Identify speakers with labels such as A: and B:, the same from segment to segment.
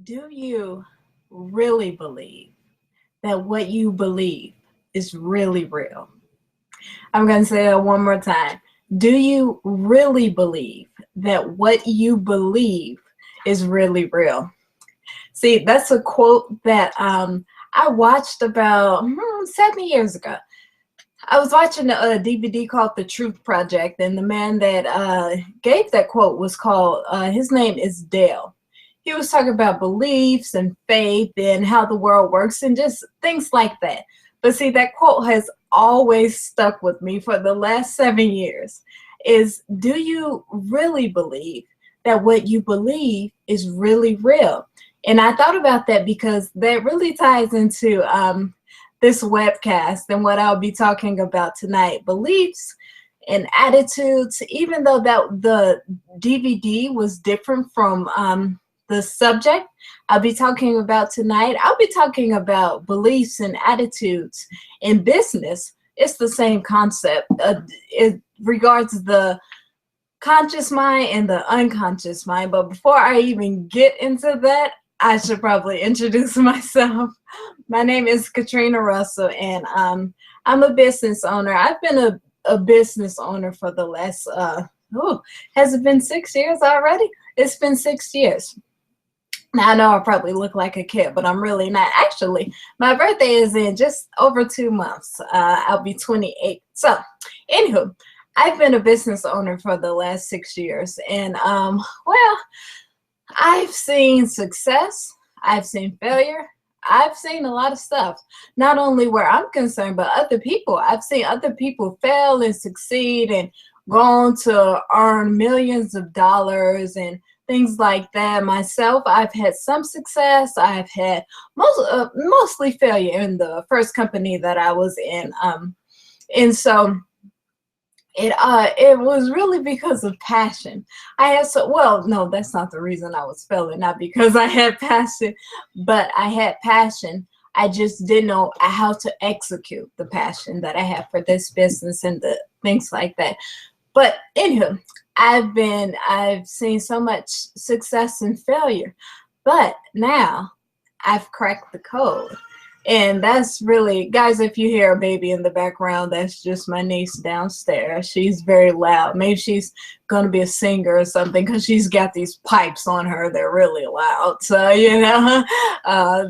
A: Do you really believe that what you believe is really real? I'm going to say that one more time. Do you really believe that what you believe is really real? See, that's a quote that I watched about 7 years ago. I was watching a DVD called The Truth Project, and the man that gave that quote was called, his name is Dale. He was talking about beliefs and faith and how the world works and just things like that. But see, that quote has always stuck with me for the last 7 years is, do you really believe that what you believe is really real? And I thought about that because that really ties into this webcast and what I'll be talking about tonight. Beliefs and attitudes, even though that the DVD was different from the subject I'll be talking about tonight, I'll be talking about beliefs and attitudes in business. It's the same concept. It regards the conscious mind and the unconscious mind. But before I even get into that, I should probably introduce myself. My name is Katrina Russell, and I'm a business owner. I've been a business owner for the last, has it been 6 years already? It's been 6 years. Now, I know I probably look like a kid, but I'm really not. Actually, my birthday is in just over 2 months. I'll be 28. So, anywho, I've been a business owner for the last 6 years, and well, I've seen success, I've seen failure, I've seen a lot of stuff. Not only where I'm concerned, but other people. I've seen other people fail and succeed and go on to earn millions of dollars and things like that. Myself, I've had some success. I've had mostly failure in the first company that I was in. And so it was really because of passion. I had no, that's not the reason I was failing, not because I had passion, but I had passion. I just didn't know how to execute the passion that I have for this business and the things like that. But anywho, I've seen so much success and failure, but now I've cracked the code. And that's really, guys, if you hear a baby in the background, that's just my niece downstairs. She's very loud. Maybe she's going to be a singer or something because she's got these pipes on her. They're really loud. So,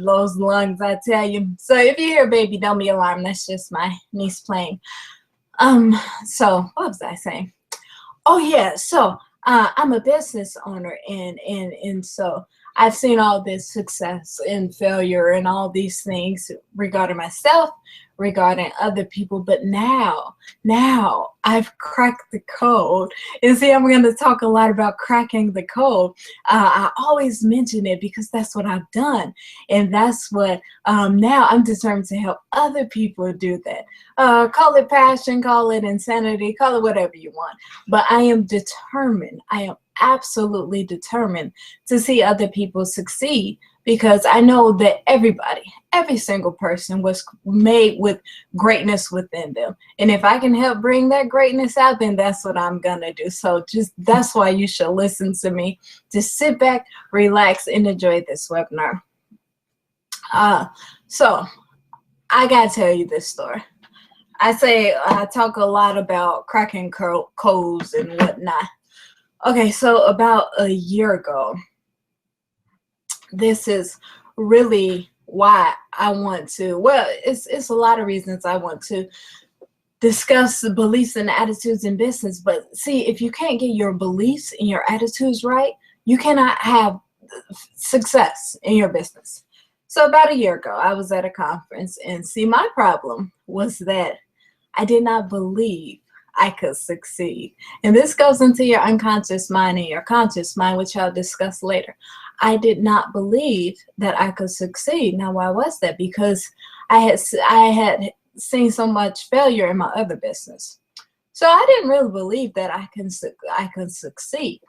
A: those lungs, I tell you. So if you hear a baby, don't be alarmed. That's just my niece playing. So what was I saying? Oh yeah, so I'm a business owner, and so I've seen all this success and failure and all these things regarding myself, regarding other people. But now I've cracked the code. And see, I'm going to talk a lot about cracking the code. I always mention it because that's what I've done, and that's what now I'm determined to help other people do that. Call it passion, call it insanity, call it whatever you want. But I am determined. I am absolutely determined to see other people succeed, because I know that every single person was made with greatness within them. And if I can help bring that greatness out, then that's what I'm going to do. So that's why you should listen to me. Just sit back, relax, and enjoy this webinar. So I got to tell you this story. I talk a lot about cracking codes and whatnot. Okay, so about a year ago, this is really why I want to, it's a lot of reasons I want to discuss the beliefs and attitudes in business. But see, if you can't get your beliefs and your attitudes right, you cannot have success in your business. So about a year ago, I was at a conference, and see, my problem was that I did not believe I could succeed. And this goes into your unconscious mind and your conscious mind, which I'll discuss later. I did not believe that I could succeed. Now, why was that? Because I had seen so much failure in my other business. So I didn't really believe that I can succeed.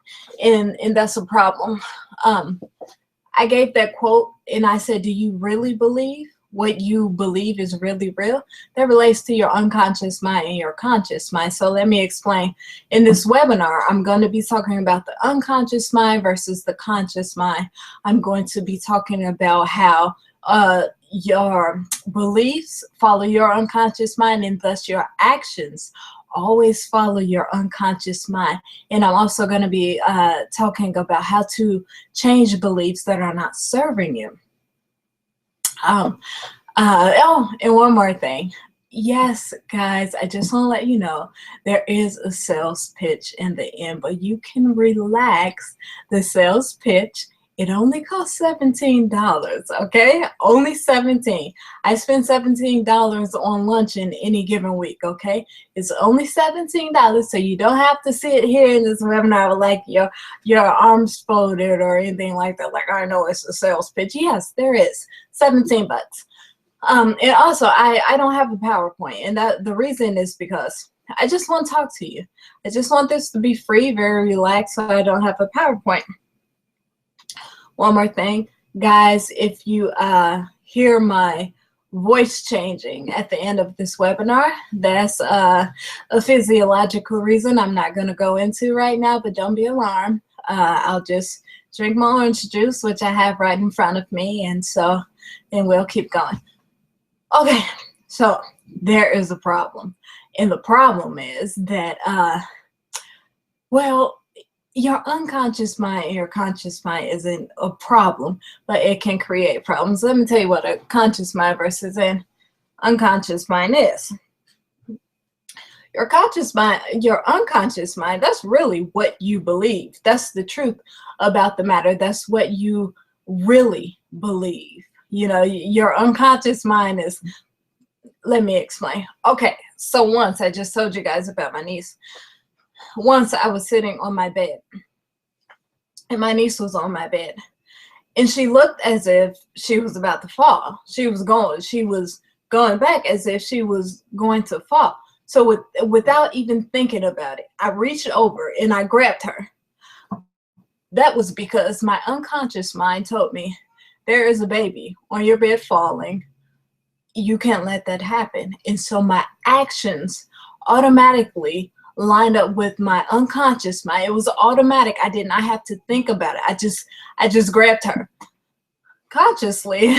A: And that's a problem. I gave that quote and I said, do you really believe what you believe is really real, that relates to your unconscious mind and your conscious mind. So let me explain. In this webinar, I'm going to be talking about the unconscious mind versus the conscious mind. I'm going to be talking about how your beliefs follow your unconscious mind, and thus your actions always follow your unconscious mind. And I'm also going to be talking about how to change beliefs that are not serving you. Oh, and one more thing. Yes, guys, I just want to let you know there is a sales pitch in the end, but you can relax. The sales pitch, it only costs $17, okay? Only $17. I spend $17 on lunch in any given week, okay? It's only $17, so you don't have to sit here in this webinar with like your arms folded or anything like that. Like, I know it's a sales pitch. Yes, there is. 17 bucks. And also, I don't have a PowerPoint, and the reason is because I just want to talk to you. I just want this to be free, very relaxed, so I don't have a PowerPoint. One more thing, guys, if you hear my voice changing at the end of this webinar, that's a physiological reason I'm not going to go into right now, but don't be alarmed. I'll just drink my orange juice, which I have right in front of me, and so then we'll keep going. Okay, so there is a problem, and the problem is that, well, your unconscious mind and your conscious mind isn't a problem, but it can create problems. Let me tell you what a conscious mind versus an unconscious mind is. Your conscious mind, your unconscious mind, that's really what you believe. That's the truth about the matter. That's what you really believe. You know, your unconscious mind is, let me explain. Okay, so once, I just told you guys about my niece. Once I was sitting on my bed, and my niece was on my bed, and she looked as if she was about to fall. She was going back as if she was going to fall. So without even thinking about it, I reached over and I grabbed her. That was because my unconscious mind told me, there is a baby on your bed falling. You can't let that happen. And so my actions automatically lined up with my unconscious mind. It was automatic. I did not have to think about it. I just grabbed her. Consciously,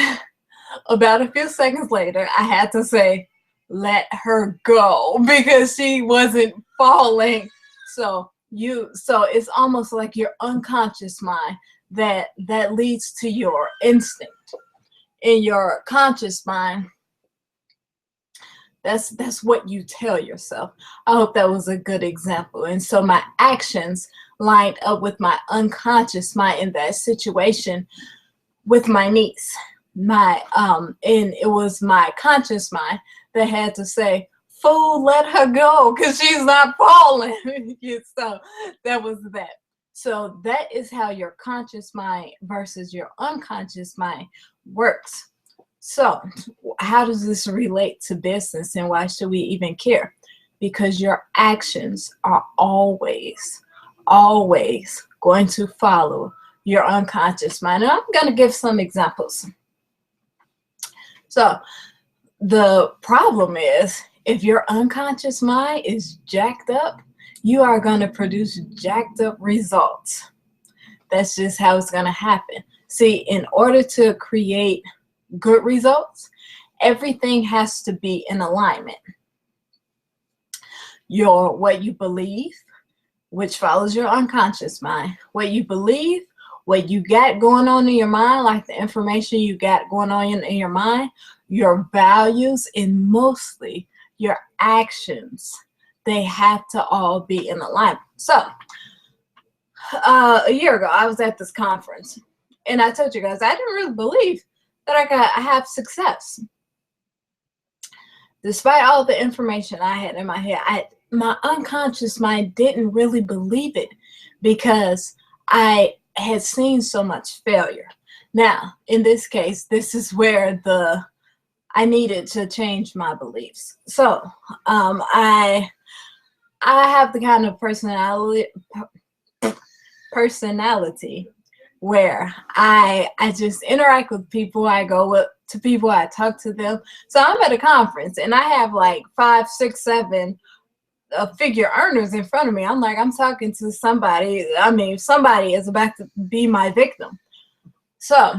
A: about a few seconds later, I had to say, let her go, because she wasn't falling. So it's almost like your unconscious mind that leads to your instinct. In your conscious mind, that's what you tell yourself. I hope that was a good example. And so my actions lined up with my unconscious mind in that situation with my niece. And it was my conscious mind that had to say, fool, let her go, because she's not falling. So that was that. So that is how your conscious mind versus your unconscious mind works. So how does this relate to business, and why should we even care? Because your actions are always going to follow your unconscious mind. And I'm going to give some examples. So the problem is, if your unconscious mind is jacked up, you are going to produce jacked up results. That's just how it's going to happen. See, in order to create good results, everything has to be in alignment. What you believe, which follows your unconscious mind. What you believe, what you got going on in your mind, like the information you got going on in your mind, your values, and mostly your actions, they have to all be in alignment. So a year ago, I was at this conference, and I told you guys I didn't really believe that I have success. Despite all the information I had in my head, my unconscious mind didn't really believe it, because I had seen so much failure. Now, in this case, this is where I needed to change my beliefs. So I have the kind of personality where I just interact with people. I go to people, I talk to them. So I'm at a conference and I have like 5, 6, 7 figure earners in front of me. I'm like, I'm talking to somebody. I mean, somebody is about to be my victim. So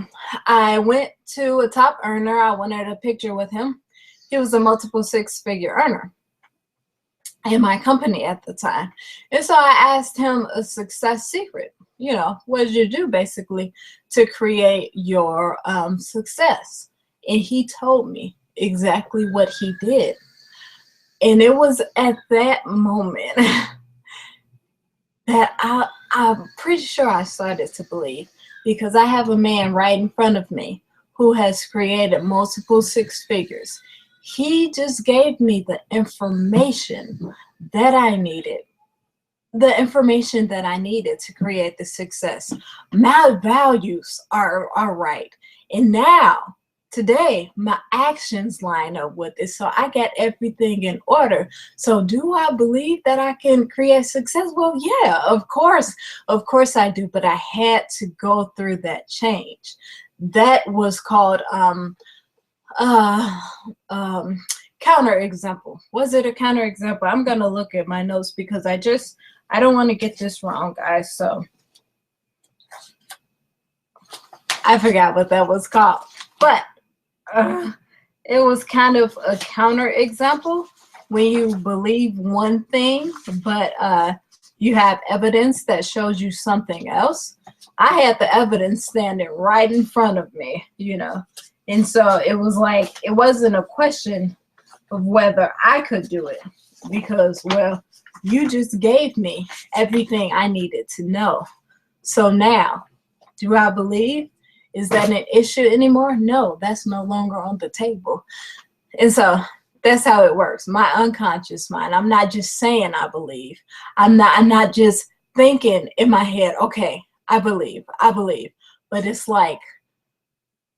A: I went to a top earner. I wanted a picture with him. He was a multiple 6-figure earner in my company at the time. And so I asked him a success secret. You know, what did you do basically to create your success? And he told me exactly what he did. And it was at that moment that I'm pretty sure I started to believe, because I have a man right in front of me who has created multiple 6 figures. He just gave me the information that I needed. The information that I needed to create the success. My values are right. And now, today, my actions line up with it. So I got everything in order. So do I believe that I can create success? Well, yeah, of course I do. But I had to go through that change. That was called counter example. Was it a counter example? I'm gonna look at my notes because I don't want to get this wrong, guys. So I forgot what that was called, but it was kind of a counter example when you believe one thing, but you have evidence that shows you something else. I had the evidence standing right in front of me, you know, and so it was like, it wasn't a question of whether I could do it, because, well, you just gave me everything I needed to know. So now, do I believe? Is that an issue anymore? No, that's no longer on the table. And so that's how it works. My unconscious mind, I'm not just saying I believe. I'm not just thinking in my head, okay, I believe. But it's like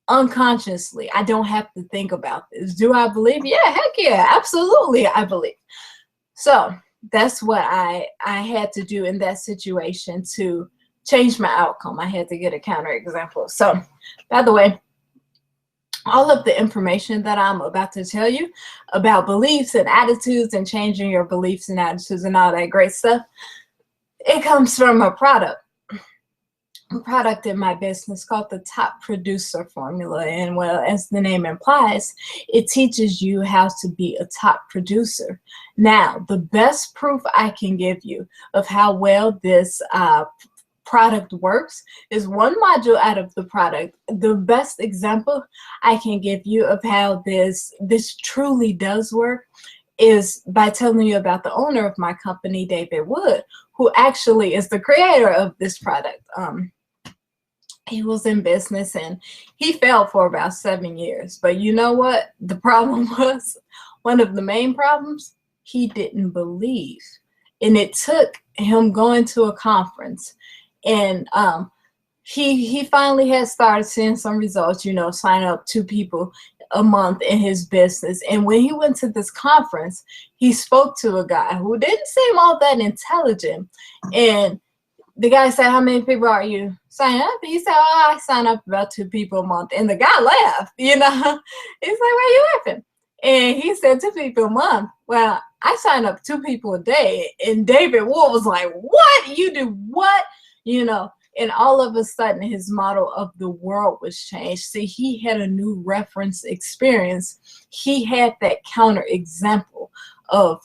A: unconsciously, I don't have to think about this. Do I believe? Yeah, heck yeah, absolutely, I believe. So that's what I had to do in that situation to change my outcome. I had to get a counter example. So, by the way, all of the information that I'm about to tell you about beliefs and attitudes and changing your beliefs and attitudes and all that great stuff, it comes from a product in my business called the Top Producer Formula. And well, as the name implies, it teaches you how to be a top producer. Now, the best proof I can give you of how well this product works is one module out of the product. The best example I can give you of how this truly does work is by telling you about the owner of my company, David Wood, who actually is the creator of this product. He was in business and he failed for about 7 years. But you know what? The problem was, one of the main problems, he didn't believe. And it took him going to a conference, and he finally had started seeing some results, you know, sign up 2 people a month in his business. And when he went to this conference, he spoke to a guy who didn't seem all that intelligent. And the guy said, how many people are you signing up? And he said, oh, I sign up about 2 people a month. And the guy laughed, you know. He's like, why are you laughing? And he said, 2 people a month. Well, I sign up 2 people a day. And David Wood was like, what? You do what? You know, and all of a sudden his model of the world was changed. See, he had a new reference experience. He had that counter example of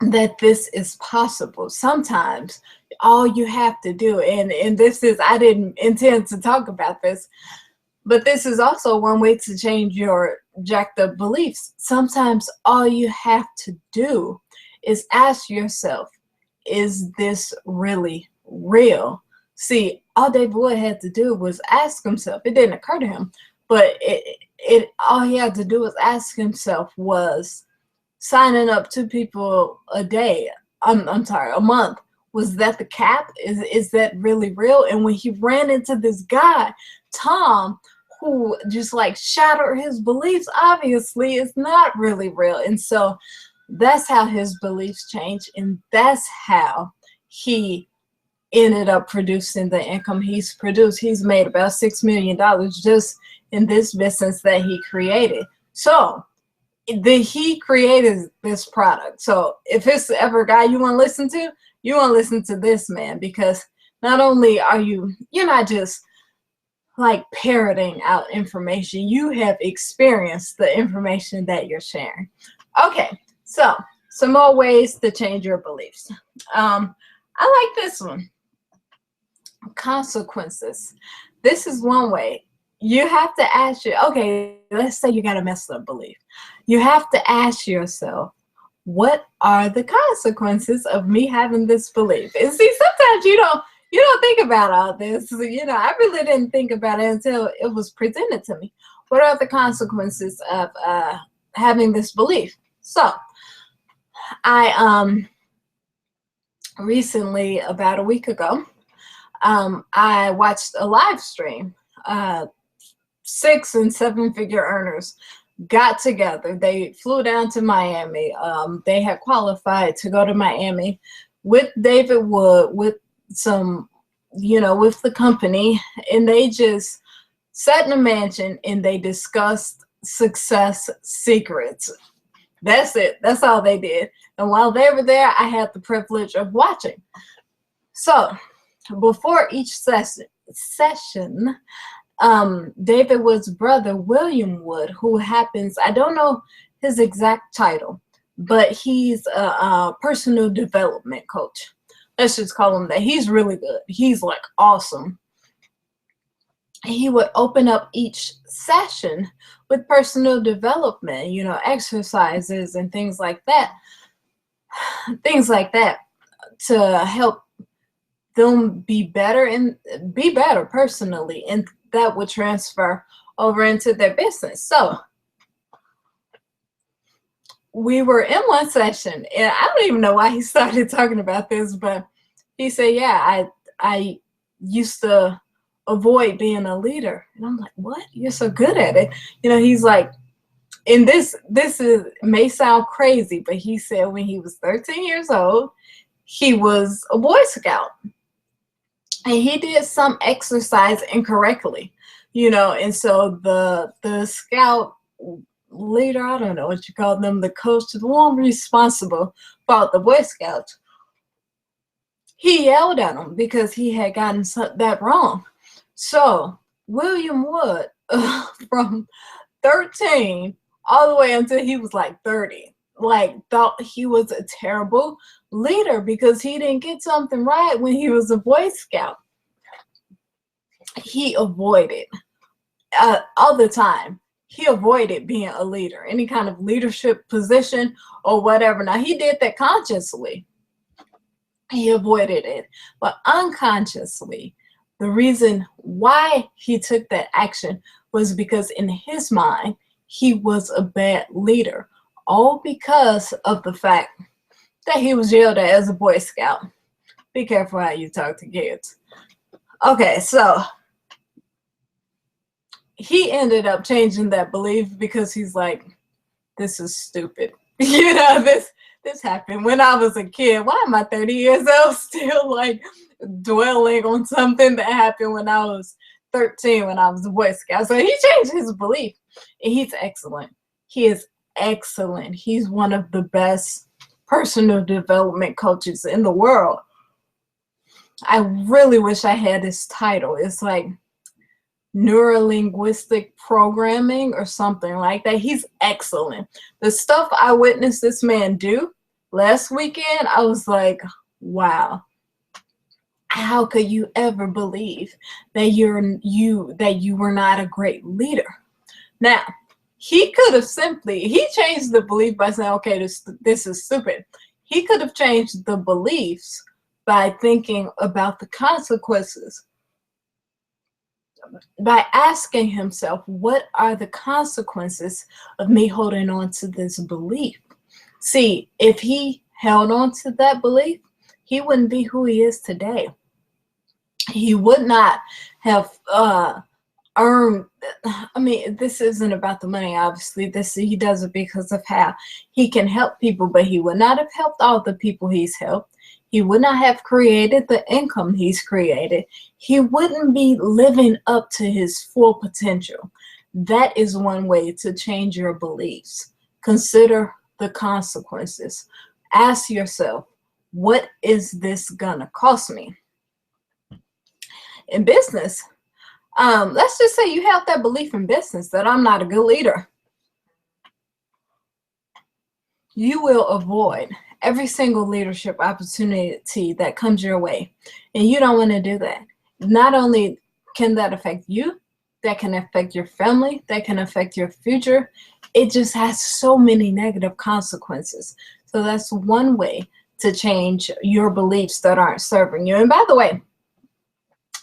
A: that this is possible. Sometimes all you have to do, and this is, I didn't intend to talk about this, but this is also one way to change your jacked up beliefs. Sometimes all you have to do is ask yourself, is this really real? See, all David Wood had to do was ask himself. It didn't occur to him, but all he had to do was ask himself, was signing up 2 people a day, I'm sorry, a month, was that the cap? Is that really real? And when he ran into this guy, Tom, who just like shattered his beliefs, obviously it's not really real. And so that's how his beliefs changed, and that's how he ended up producing the income he's produced. He's made about $6 million just in this business that he created. So he created this product. So if it's ever a guy you want to listen to, you want to listen to this man, because not only are you're not just like parroting out information, you have experienced the information that you're sharing. Okay, so some more ways to change your beliefs. I like this one. Consequences. This is one way. You have to ask you, okay, let's say you got a messed up belief. You have to ask yourself, what are the consequences of me having this belief? And see, sometimes you don't think about all this. You know, I really didn't think about it until it was presented to me. What are the consequences of having this belief? So I recently, about a week ago, I watched a live stream. 6 and 7 figure earners got together. They flew down to Miami. They had qualified to go to Miami with David Wood, with some, with the company, and they just sat in a mansion and they discussed success secrets. That's it. That's all they did. And while they were there, I had the privilege of watching. So before each session, David Wood's brother, William Wood, who happens, I don't know his exact title, but he's a personal development coach. Let's just call him that. He's really good. He's like awesome. He would open up each session with personal development, exercises and things like that to help them be better personally, and that would transfer over into their business. So we were in one session, and I don't even know why he started talking about this, but he said, yeah, I used to avoid being a leader. And I'm like, what? You're so good at it. He's like, and this may sound crazy, but he said when he was 13 years old, he was a Boy Scout. And he did some exercise incorrectly, and so the scout leader, I don't know what you call them, the coach, the one responsible for the Boy Scouts, he yelled at him because he had gotten that wrong. So William Wood, from 13 all the way until he was like 30, thought he was a terrible leader because he didn't get something right when he was a Boy Scout. He avoided all the time. He avoided being a leader, any kind of leadership position or whatever. Now, he did that consciously. He avoided it. But unconsciously, the reason why he took that action was because in his mind, he was a bad leader. All because of the fact that he was yelled at as a Boy Scout. Be careful how you talk to kids. Okay, so he ended up changing that belief because he's like, this is stupid. This happened when I was a kid. Why am I 30 years old still like dwelling on something that happened when I was 13 when I was a Boy Scout? So he changed his belief, and he's excellent. He is excellent. He's one of the best personal development coaches in the world. I really wish I had his title. It's like neurolinguistic programming or something like that. He's excellent. The stuff I witnessed this man do last weekend, I was like, wow. How could you ever believe that you were not a great leader? Now, he could have he changed the belief by saying, okay, this is stupid. He could have changed the beliefs by thinking about the consequences, by asking himself, what are the consequences of me holding on to this belief? See, if he held on to that belief, he wouldn't be who he is today. He would not have earned, this isn't about the money, obviously. He does it because of how he can help people, but he would not have helped all the people he's helped. He would not have created the income he's created. He wouldn't be living up to his full potential. That is one way to change your beliefs. Consider the consequences. Ask yourself, what is this gonna cost me? In business, let's just say you have that belief in business that I'm not a good leader. You will avoid every single leadership opportunity that comes your way. And you don't want to do that. Not only can that affect you, that can affect your family, that can affect your future. It just has so many negative consequences. So that's one way to change your beliefs that aren't serving you. And by the way,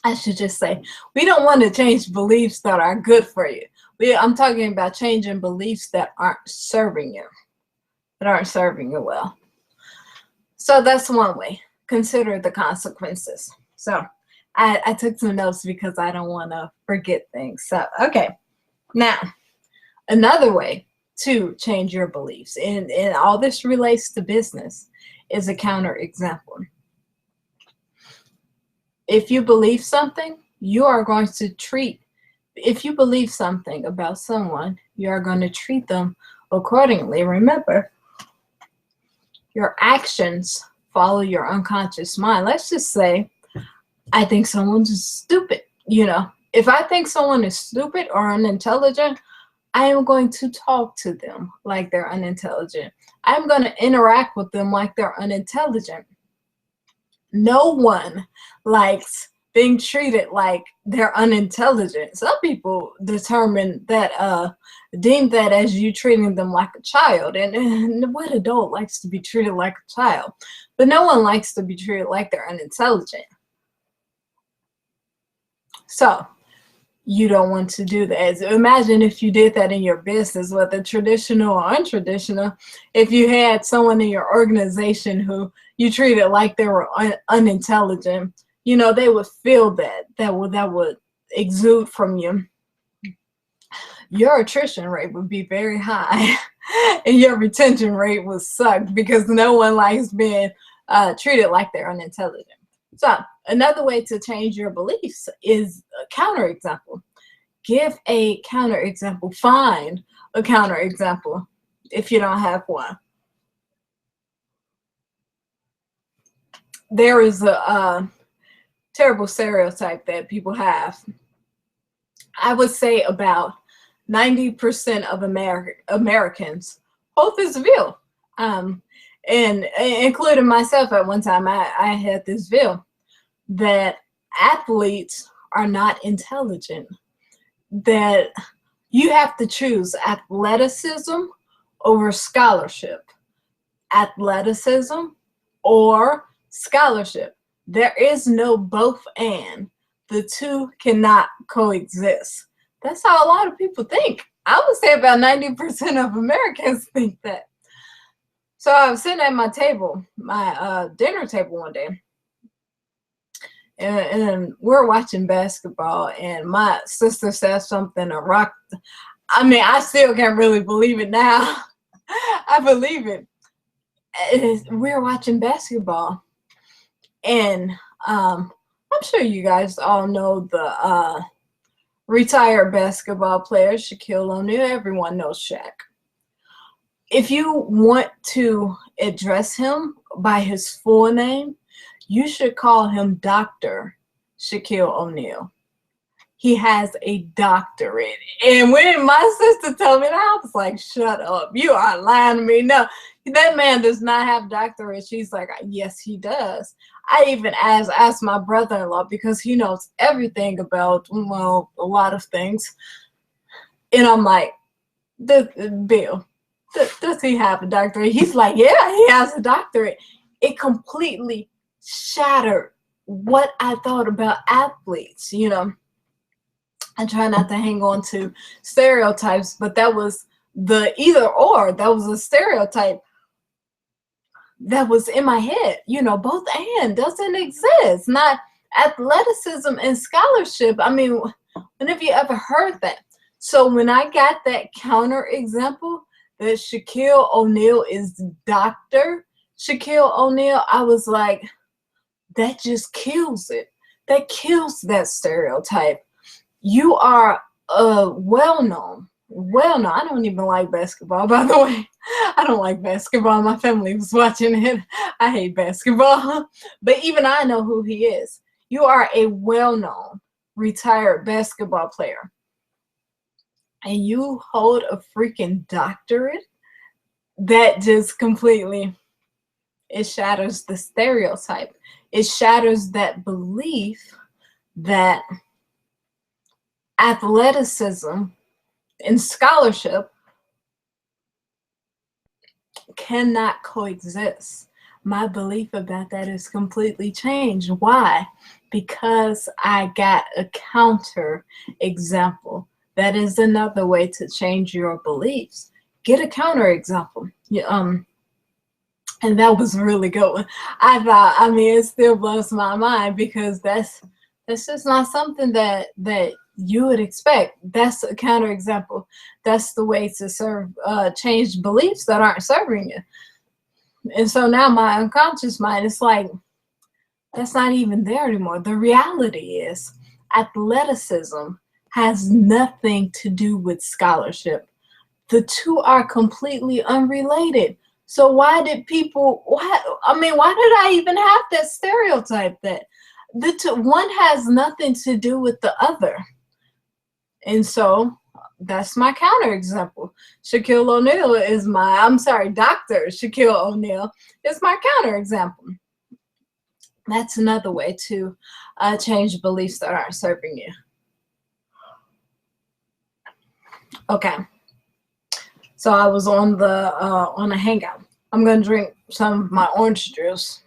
A: I should just say, we don't want to change beliefs that are good for you. I'm talking about changing beliefs that aren't serving you, that aren't serving you well. So that's one way. Consider the consequences. So I took some notes because I don't want to forget things. So, okay. Now, another way to change your beliefs, and all this relates to business, is a counterexample. If you believe something, you are going to treat, if you believe something about someone, you are going to treat them accordingly. Remember, your actions follow your unconscious mind. Let's just say I think someone's stupid. If I think someone is stupid or unintelligent, I am going to talk to them like they're unintelligent. I'm going to interact with them like they're unintelligent. No one likes being treated like they're unintelligent. Some people deem that as you treating them like a child. And what adult likes to be treated like a child? But no one likes to be treated like they're unintelligent. So you don't want to do that. So imagine if you did that in your business, whether traditional or untraditional. If you had someone in your organization who you treated like they were unintelligent, they would feel that would exude from you. Your attrition rate would be very high and your retention rate would suck because no one likes being treated like they're unintelligent. So another way to change your beliefs is a counterexample. Give a counterexample. Find a counterexample if you don't have one. There is a terrible stereotype that people have. I would say about 90% of Americans hold this view. And including myself at one time, I had this view that athletes are not intelligent, that you have to choose athleticism over scholarship, athleticism or scholarship. There is no both and. The two cannot coexist. That's how a lot of people think. I would say about 90% of Americans think that. So I was sitting at my table, my dinner table one day, and we're watching basketball, and my sister said something that rocked. I mean, I still can't really believe it now. I believe it. We're watching basketball, and I'm sure you guys all know the retired basketball player Shaquille O'Neal. Everyone knows Shaq. If you want to address him by his full name, you should call him Dr. Shaquille O'Neal. He has a doctorate. And when my sister told me that, I was like, shut up. You are lying to me. No, that man does not have doctorate. She's like, yes, he does. I even asked my brother-in-law because he knows everything about, well, a lot of things. And I'm like, Bill, does he have a doctorate? He's like, yeah, he has a doctorate. It completely shattered what I thought about athletes. I try not to hang on to stereotypes, but that was the either or. That was a stereotype that was in my head. Both and doesn't exist. Not athleticism and scholarship. I mean, when have you ever heard that? So when I got that counter example that Shaquille O'Neal is Dr. Shaquille O'Neal, I was like, that just kills it. That kills that stereotype. You are well known. I don't even like basketball, by the way. I don't like basketball. My family was watching it. I hate basketball. But even I know who he is. You are a well-known retired basketball player. And you hold a freaking doctorate? That just completely, it shatters the stereotype. It shatters that belief that athleticism and scholarship cannot coexist. My belief about that is completely changed. Why? Because I got a counter example. That is another way to change your beliefs. Get a counter example. And that was a really good one. I mean, it still blows my mind because that's just not something that you would expect. That's a counter example. That's the way to change beliefs that aren't serving you. And so now my unconscious mind is like, that's not even there anymore. The reality is athleticism has nothing to do with scholarship. The two are completely unrelated. So why did why did I even have that stereotype that one has nothing to do with the other? And so that's my counterexample. Shaquille O'Neal is Dr. Shaquille O'Neal is my counterexample. That's another way to change beliefs that aren't serving you. Okay. So I was on a hangout. I'm gonna drink some of my orange juice.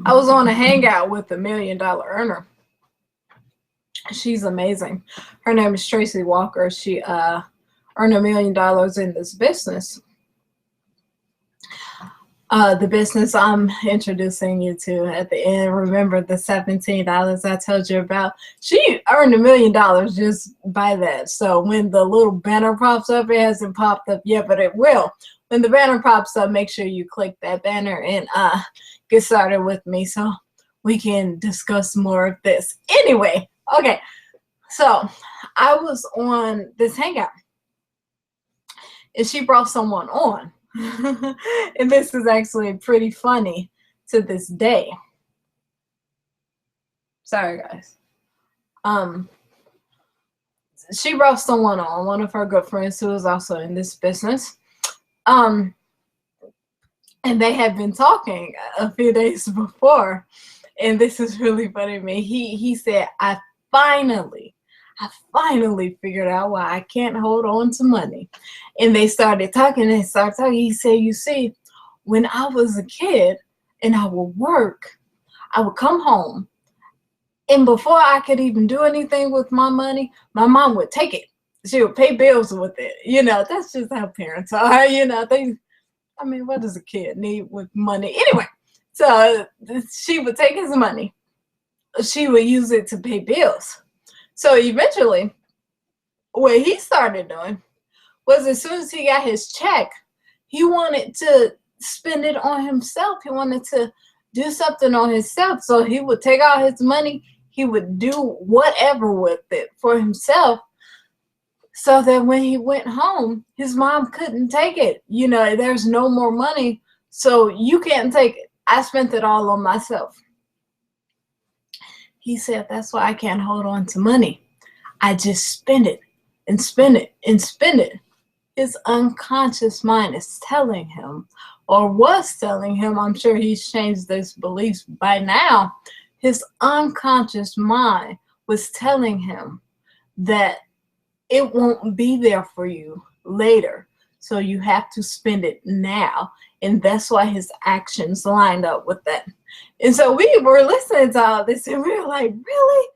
A: I was on a hangout with a $1 million earner. She's amazing. Her name is Tracy Walker. She earned $1 million in this business. The business I'm introducing you to at the end. Remember the $17 I told you about? She earned $1 million just by that. So when the little banner pops up, it hasn't popped up yet, but it will. When the banner pops up, make sure you click that banner and get started with me so we can discuss more of this. Anyway, okay. So I was on this hangout and she brought someone on. And this is actually pretty funny to this day. Sorry, guys. She brought someone on, one of her good friends who is also in this business. And they had been talking a few days before, and this is really funny to me. He said, I finally figured out why I can't hold on to money. And they started talking. He said, you see, when I was a kid and I would work, I would come home, and before I could even do anything with my money, my mom would take it. She would pay bills with it. You know, that's just how parents are. You know, what does a kid need with money? Anyway, so she would take his money. She would use it to pay bills. So eventually, what he started doing was as soon as he got his check, he wanted to spend it on himself. He wanted to do something on himself. So he would take all his money. He would do whatever with it for himself so that when he went home, his mom couldn't take it. You know, there's no more money, so you can't take it. I spent it all on myself. He said, that's why I can't hold on to money. I just spend it and spend it and spend it. His unconscious mind is telling him, or was telling him, I'm sure he's changed his beliefs by now. His unconscious mind was telling him that it won't be there for you later. So you have to spend it now. And that's why his actions lined up with that. And so we were listening to all this and we were like, really?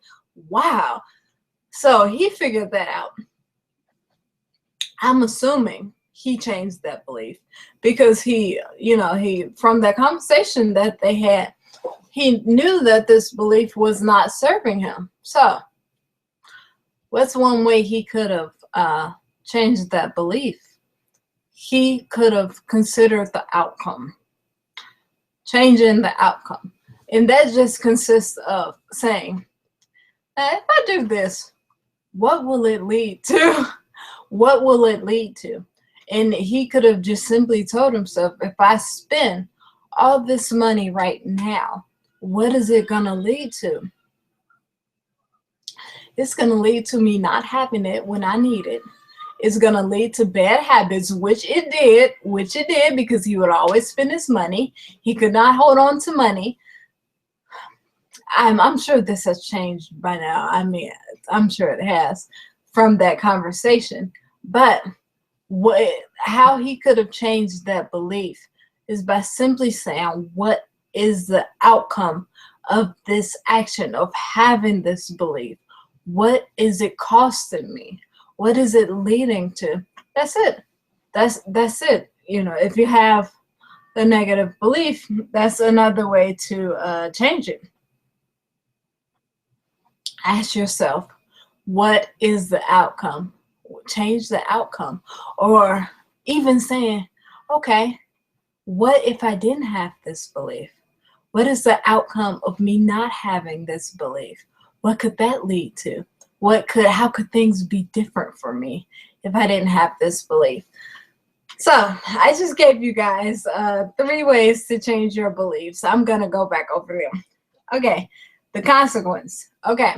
A: Wow. So he figured that out. I'm assuming he changed that belief because he, from that conversation that they had, he knew that this belief was not serving him. So what's one way he could have change that belief? He could have considered the outcome, changing the outcome. And that just consists of saying, if I do this, what will it lead to? What will it lead to? And he could have just simply told himself, if I spend all this money right now, what is it going to lead to? It's going to lead to me not having it when I need it. It's going to lead to bad habits, which it did, because he would always spend his money. He could not hold on to money. I'm sure this has changed by now. I mean, I'm sure it has from that conversation. But how he could have changed that belief is by simply saying, what is the outcome of this action, of having this belief? What is it costing me? What is it leading to? That's it. That's it. You know, if you have a negative belief, that's another way to change it. Ask yourself, what is the outcome? Change the outcome. Or even saying, okay, what if I didn't have this belief? What is the outcome of me not having this belief? What could that lead to? How could things be different for me if I didn't have this belief? So I just gave you guys 3 ways to change your beliefs. I'm going to go back over them. Okay, the consequence. Okay,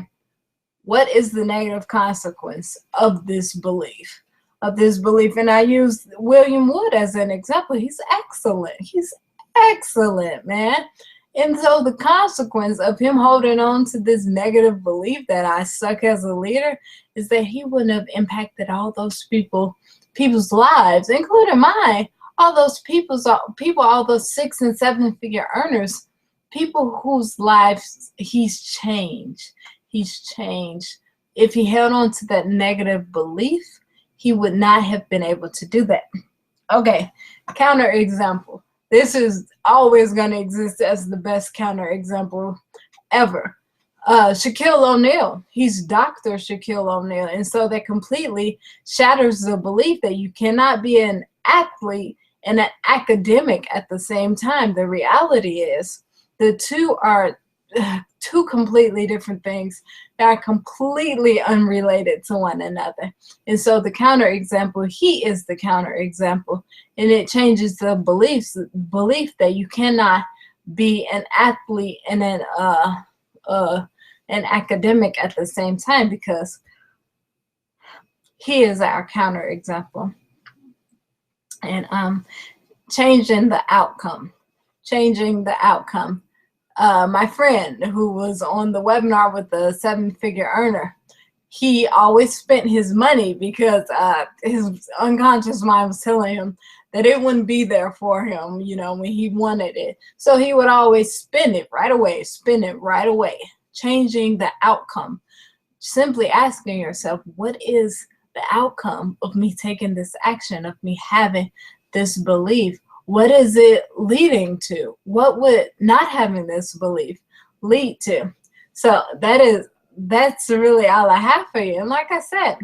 A: what is the negative consequence of this belief? And I used William Wood as an example. He's excellent, man. And so the consequence of him holding on to this negative belief that I suck as a leader is that he wouldn't have impacted all those people's lives, including mine. All those people, all those 6- and 7-figure earners, people whose lives he's changed. If he held on to that negative belief, he would not have been able to do that. Okay, counter example. This is always going to exist as the best counter example ever. Shaquille O'Neal, he's Dr. Shaquille O'Neal. And so that completely shatters the belief that you cannot be an athlete and an academic at the same time. The reality is the two are two completely different things that are completely unrelated to one another. And so the counterexample, he is the counterexample, and it changes the belief that you cannot be an athlete and an academic at the same time, because he is our counterexample. And changing the outcome. My friend who was on the webinar with the 7-figure earner, he always spent his money because his unconscious mind was telling him that it wouldn't be there for him, you know, when he wanted it. So he would always spend it right away. Changing the outcome. Simply asking yourself, what is the outcome of me taking this action, of me having this belief? What is it leading to? What would not having this belief lead to? So that's really all I have for you. And like I said,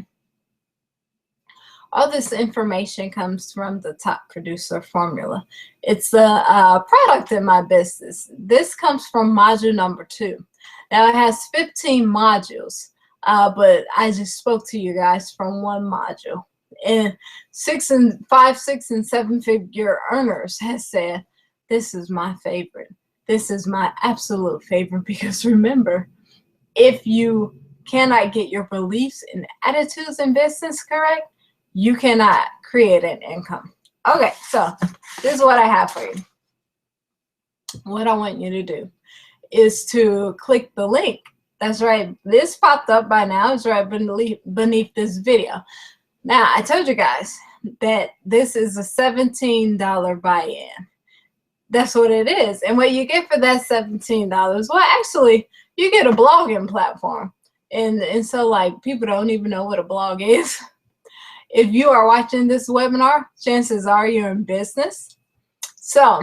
A: all this information comes from the Top Producer Formula. It's a product in my business. This comes from module number 2. Now it has 15 modules, but I just spoke to you guys from one module. And 5, 6, and 7-figure earners has said, this is my favorite. This is my absolute favorite, because remember, if you cannot get your beliefs and attitudes in business correct, you cannot create an income. Okay, so this is what I have for you. What I want you to do is to click the link. That's right. This popped up by now. It's right beneath this video. Now, I told you guys that this is a $17 buy-in. That's what it is. And what you get for that $17, well, actually, you get a blogging platform. And so, like, people don't even know what a blog is. If you are watching this webinar, chances are you're in business. So,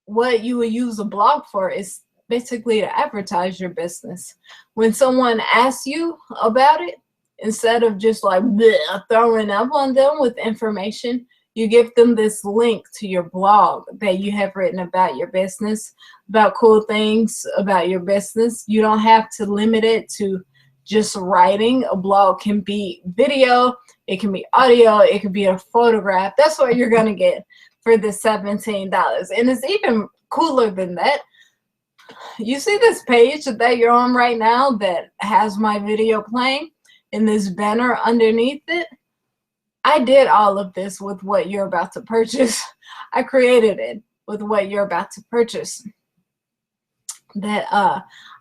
A: what you would use a blog for is basically to advertise your business. When someone asks you about it, Instead of just like bleh, throwing up on them with information, you give them this link to your blog that you have written about your business, about cool things about your business. You don't have to limit it to just writing. A blog can be video, it can be audio, it can be a photograph. That's what you're going to get for the $17. And it's even cooler than that. You see this page that you're on right now that has my video playing in this banner underneath it? I did all of this with what you're about to purchase. I created it with what you're about to purchase. That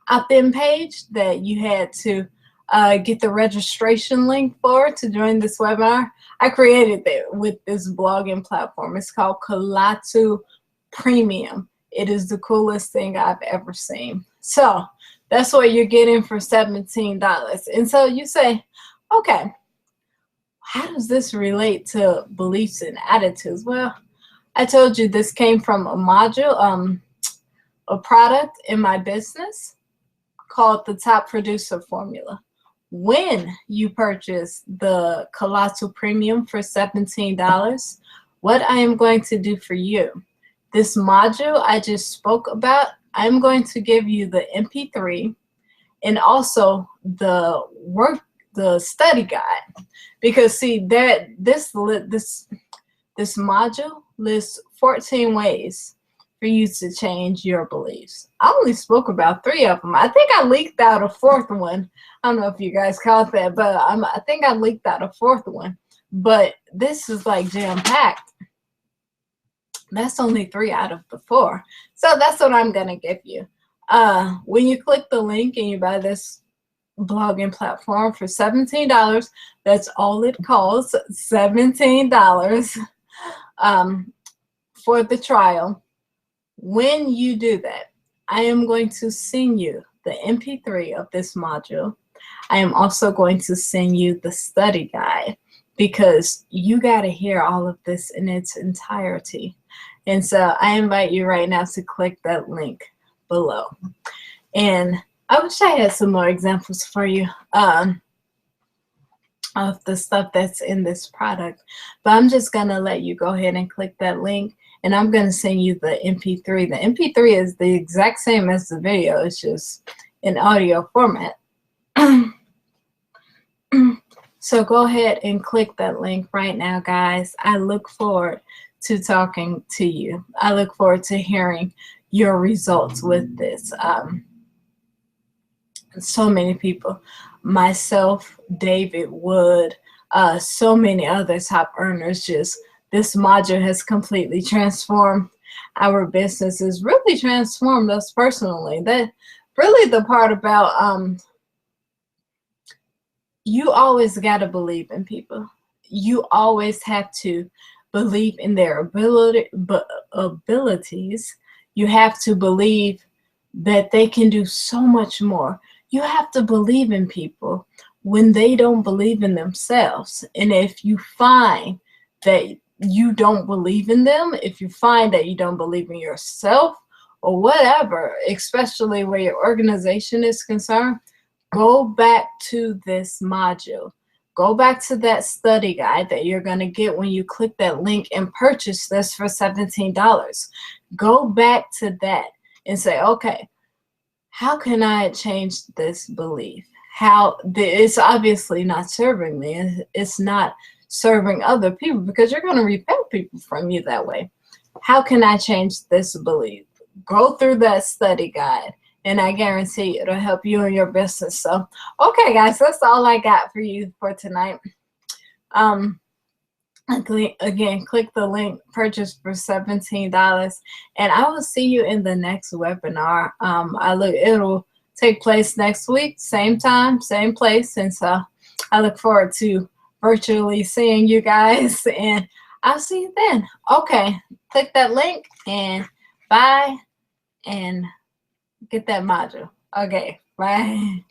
A: opt-in page that you had to get the registration link for to join this webinar, I created it with this blogging platform. It's called Kalatu Premium. It is the coolest thing I've ever seen. So that's what you're getting for $17. And so you say, okay, how does this relate to beliefs and attitudes? Well, I told you this came from a module, a product in my business called the Top Producer Formula. When you purchase the Kalatu Premium for $17, what I am going to do for you, this module I just spoke about, I'm going to give you the MP3 and also the study guide. Because see that this module lists 14 ways for you to change your beliefs. I only spoke about 3 of them. I think I leaked out a 4th one. I don't know if you guys caught that, but I think I leaked out a 4th one. But this is like jam-packed. That's only 3 out of the 4. So that's what I'm gonna give you. When you click the link and you buy this blogging platform for $17, that's all it costs, $17 for the trial. When you do that, I am going to send you the MP3 of this module. I am also going to send you the study guide because you got to hear all of this in its entirety. And so I invite you right now to click that link below. And I wish I had some more examples for you of the stuff that's in this product, but I'm just gonna let you go ahead and click that link, and I'm gonna send you the MP3. The MP3 is the exact same as the video, it's just in audio format. So go ahead and click that link right now, guys. I look forward to talking to you. I look forward to hearing your results with this. So many people, myself, David Wood, so many other top earners, just this module has completely transformed our businesses, really transformed us personally. That really the part about you always got to believe in people. You always have to believe in their abilities. You have to believe that they can do so much more. You have to believe in people when they don't believe in themselves. And if you find that you don't believe in them, if you find that you don't believe in yourself or whatever, especially where your organization is concerned, go back to this module. Go back to that study guide that you're going to get when you click that link and purchase this for $17. Go back to that and say, okay, how can I change this belief? How it's obviously not serving me. It's not serving other people because you're going to repel people from you that way. How can I change this belief? Go through that study guide, and I guarantee it'll help you in your business. So, okay, guys, that's all I got for you for tonight. Again, click the link, purchase for $17, and I will see you in the next webinar. It'll take place next week, same time, same place, and so I look forward to virtually seeing you guys, and I'll see you then. Okay, click that link and bye, and get that module. Okay, bye.